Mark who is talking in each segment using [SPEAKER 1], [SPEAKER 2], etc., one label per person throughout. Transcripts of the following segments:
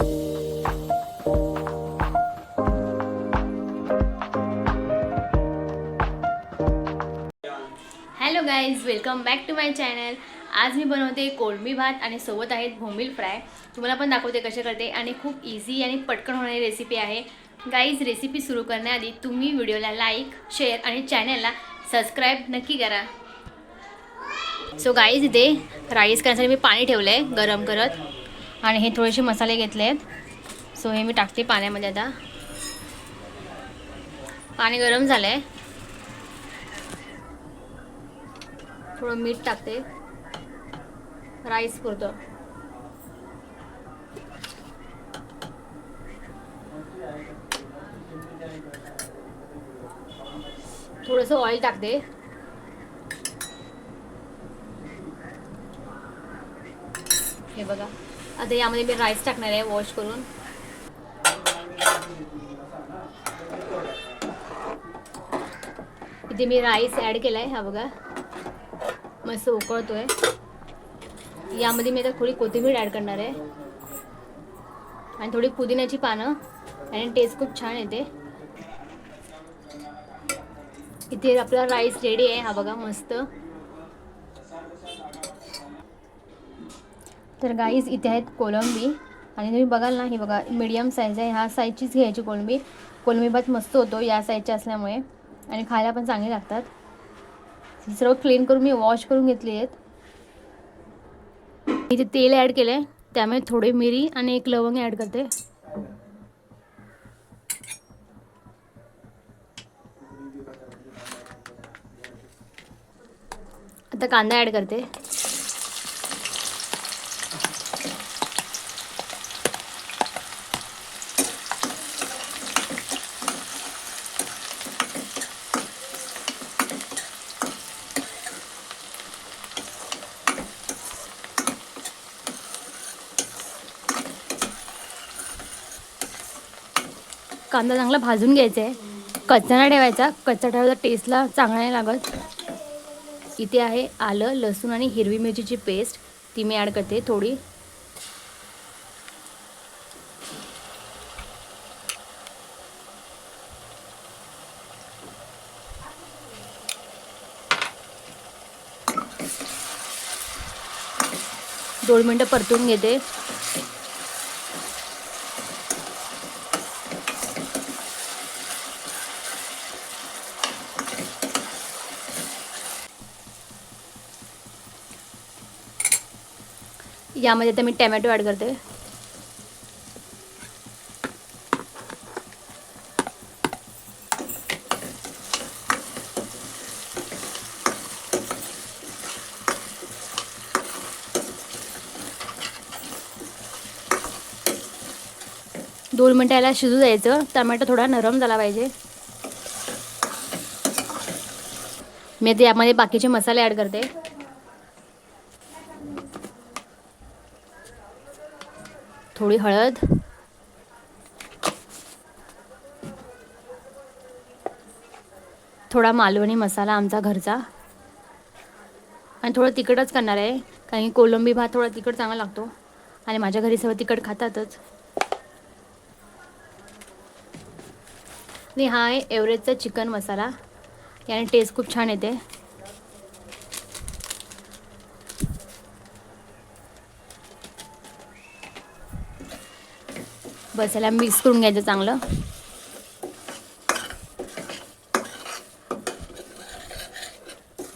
[SPEAKER 1] Hello guys, welcome back to my channel. आज मी बनवते कोळंबी भात आणि सोबत आहेत बोंबील फ्राय. तुम्हाला पण दाखवते कसे करते आणि खूप इझी आणि पटकन होणारी रेसिपी आहे. गाईज, रेसिपी सुरू करण्याआधी तुम्ही व्हिडिओला लाईक, शेअर आणि चॅनलला सबस्क्राईब नक्की करा. सो गाईज, इथे राईस करण्यासाठी मी पाणी ठेवलं आहे गरम करत आणि हे थोडेसे मसाले घेतले आहेत. सो हे मी टाकते पाण्यामध्ये. आता पाणी गरम झालं आहे. थोडं मीठ टाकते राईस पुरतं. थोडंसं ऑइल टाकते. हे बघा, आता यामध्ये मी राईस टाकणार आहे वॉश करून. इथे मी राईस ॲड केला आहे. हा बघा, मस्त उकळतोय. यामध्ये मी आता थोडी कोथिंबीर ॲड करणार आहे आणि थोडी पुदिन्याची पानं, आणि टेस्ट खूप छान येते. इथे आपला राईस रेडी आहे. हा बघा, मस्त. तर गाईज, इथे आहेत कोळंबी आणि तुम्ही बघाल ना, ही बघा मीडियम साईज आहे. ह्या साईजचीच घ्यायची कोळंबी. कोळंबी भात मस्त होतो या साईजच्या असल्यामुळे आणि खायला पण चांगली लागतात. सर्व क्लीन करून मी वॉश करून घेतली आहेत. इथे तेल ॲड केलं आहे, त्यामुळे थोडी मिरी आणि एक लवंग ॲड करते. आता कांदा ॲड करते. कांदा चांगला भाजून घ्यायचा आहे, कच्चा नाही ठेवायचा. कच्चा ठेवायचा टेस्टला चांगला नाही लागत. इथे आहे आलं, लसूण आणि हिरवी मिरचीची पेस्ट, ती मी ॲड करते थोडी. दोन मिनटं परतून घेते. यामध्ये आता मी टमॅटो ॲड करते. दोन मिनटं याला शिजू द्यायचं. टमॅटो थोडा नरम झाला पाहिजे. मी आता यामध्ये बाकीचे मसाले ॲड करते. थोडी हळद, थोडा मालवणी मसाला आमचा घरचा, आणि थोडं तिखटच करणार आहे कारण की कोळंबी भात थोडा तिखट चांगला लागतो आणि माझ्या घरी सर्व तिखट खातातच. आणि हा आहे एव्हरेजचा चिकन मसाला, याने टेस्ट खूप छान येते. बस याला मिक्स करून घ्यायचं चांगलं.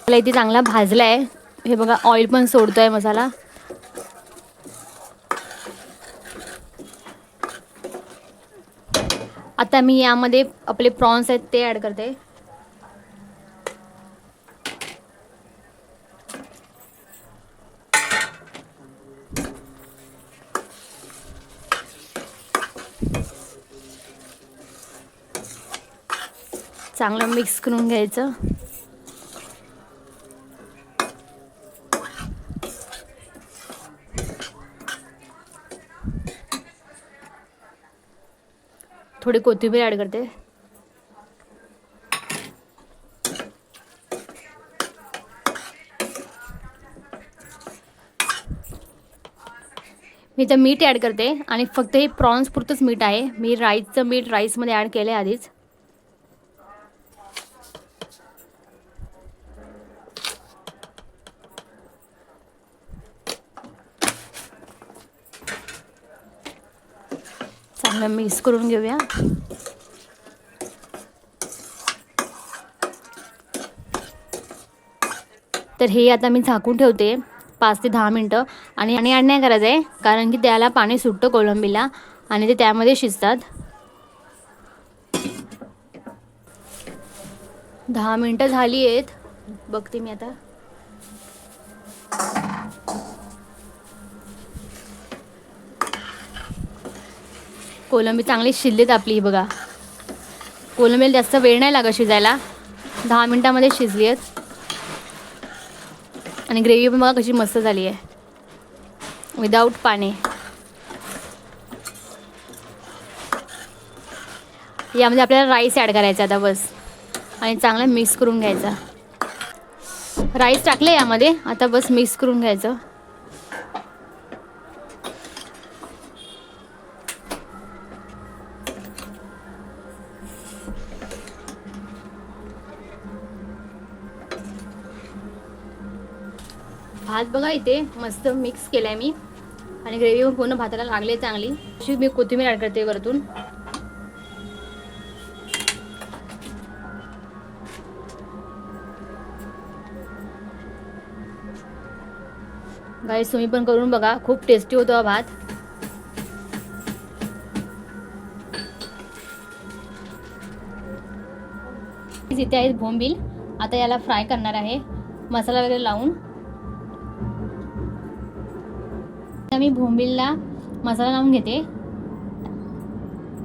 [SPEAKER 1] मला इथे चांगला भाजला आहे. हे बघा, ऑइल पण सोडतोय मसाला. आता मी यामध्ये आपले प्रॉन्स आहेत ते ॲड करते. चांगलं मिक्स करून घ्यायचं. थोडी कोथिंबीर ॲड करते. मी तर मीठ ॲड करते आणि फक्त हे प्रॉन्स पुरतंच मीठ आहे. मी राईसचं मीठ राईसमध्ये ॲड केलं आहे आधीच. चांगलं मिक्स करून घेऊया. तर हे आता मी झाकून ठेवते 5 ते 10 मिनटं. आणि ॲड नाही करायचं आहे, कारण की त्याला पाणी सुटतं कोलंबीला आणि ते त्यामध्ये शिजतात. 10 मिनटं झाली आहेत, बघते मी आता. कोलंबी चांगली शिजलीत आपली. बघा, कोलंबीला जास्त वेळ नाही लागत शिजायला, 10 मिनटामध्ये शिजली आहेत. आणि ग्रेव्ही पण बघा कशी मस्त झाली आहे, विदाऊट पाणी. यामध्ये आपल्याला राईस ॲड करायचा आता बस, आणि चांगलं मिक्स करून घ्यायचा. राईस टाकले यामध्ये, आता बस मिक्स करून घ्यायचं. भात बघा इथे मस्त मिक्स केला आहे मी, आणि ग्रेव्ही पण पूर्ण भाताला लागली चांगली. अशी मी कोथिंबीर ॲड करते वरतून. गाईस तुम्ही पण करून बघा, खूप टेस्टी होतो हा भात. इथे आहेत बोंबील, आता याला फ्राय करणार आहे मसाला वगैरे लावून. मी बोंबीलला मसाला लावून घेते.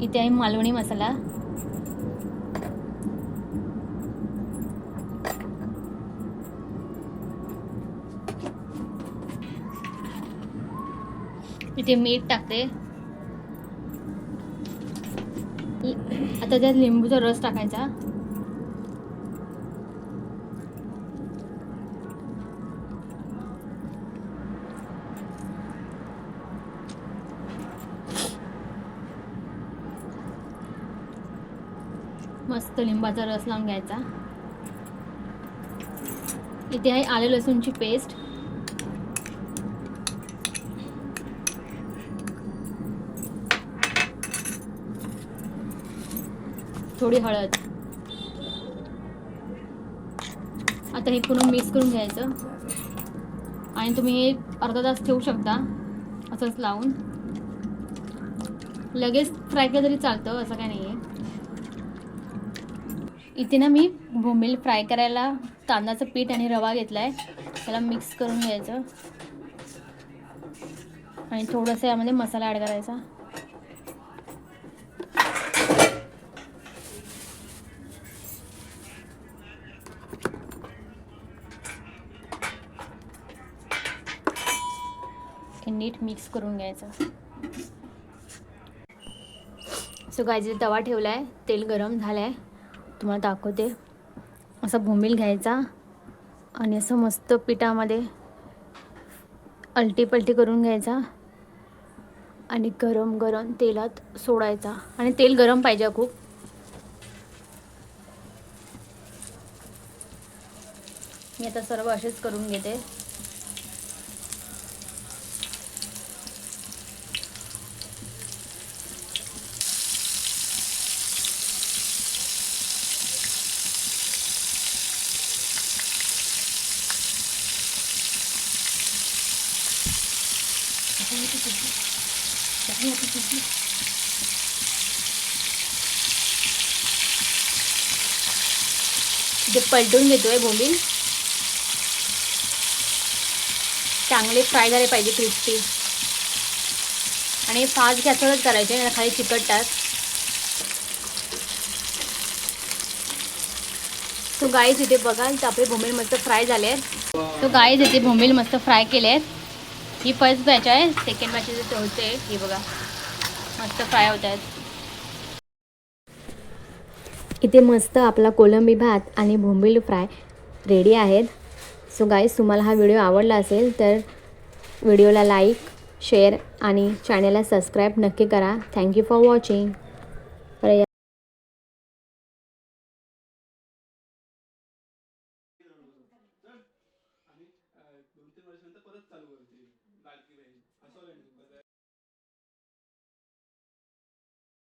[SPEAKER 1] इथे आहे मालवणी मसाला. इथे मीठ टाकते. आता त्यात लिंबूचा रस टाकायचा. मस्त लिंबाचा रस लावून घ्यायचा. इथे आहे आले लसूणची पेस्ट. थोडी हळद. आता हे पूर्ण मिक्स करून घ्यायचं, आणि तुम्ही हे अर्धा तास ठेवू शकता असंच लावून. लगेच फ्राय केलं तरी चालतं, असं काय नाही आहे. इथे ना मी बोंबील फ्राय करायला तांदळाचं पीठ आणि रवा घेतला आहे, त्याला मिक्स करून घ्यायचं. आणि थोडंसं यामध्ये मसाला ॲड करायचा. नीट मिक्स करून घ्यायचं. सो गाईज तवा ठेवला आहे, तेल गरम झालं आहे, तुम्हाला दाखवते. असा बोंबील घ्यायचा आणि असं मस्त पिठामध्ये अलटी पलटी करून घ्यायचा, आणि गरम गरम तेलात सोडायचा. आणि तेल गरम पाहिजे खूप. मी आता सर्व असेच करून घेते. ते पलटून घेतोय बोंबील. चांगले फ्राय झाले पाहिजे, क्रिस्पी. आणि फास्ट गॅसवरच करायचे, नाही खाली चिकटतात. तो गाईज इथे बघा, इथे आपले बोंबील मस्त फ्राय झाले आहेत. तो गाईज इथे बोंबील मस्त फ्राय केले आहेत. ही फर्स्ट बॅच आहे, सेकंड बॅच जे होते हे बघा मस्त फ्राय होत आहेत. इथे मस्त आपला कोलंबी भात आणि बोंबील फ्राय रेडी आहेत. सो गाईज तुम्हाला हा व्हिडिओ आवडला असेल तर व्हिडिओला लाईक शेअर आणि चॅनलला सबस्क्राईब नक्की करा. Thank you for watching.
[SPEAKER 2] आणि 2-3 वर्षानंतर परत चालू करतील.